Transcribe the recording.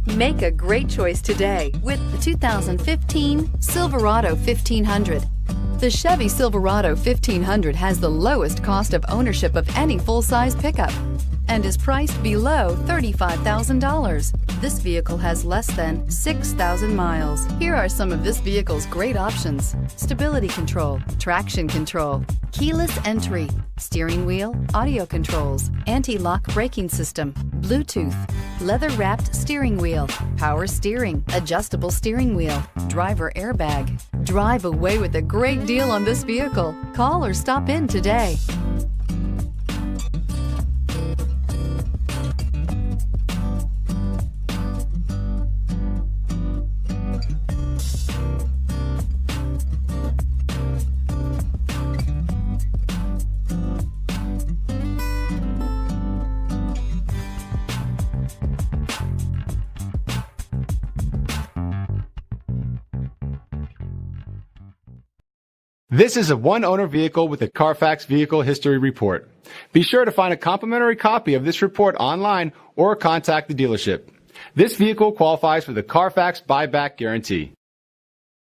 Make a great choice today with the 2015 Silverado 1500. The Chevy Silverado 1500 has the lowest cost of ownership of any full-size pickup and is priced below $35,000. This vehicle has less than 6,000 miles. Here are some of this vehicle's great options: stability control, traction control, keyless entry, steering wheel audio controls, anti-lock braking system, Bluetooth, leather-wrapped steering wheel, power steering, adjustable steering wheel, driver airbag. Drive away with a great deal on this vehicle. Call or stop in today. This is a one-owner vehicle with a Carfax Vehicle History Report. Be sure to find a complimentary copy of this report online or contact the dealership. This vehicle qualifies for the Carfax Buyback Guarantee.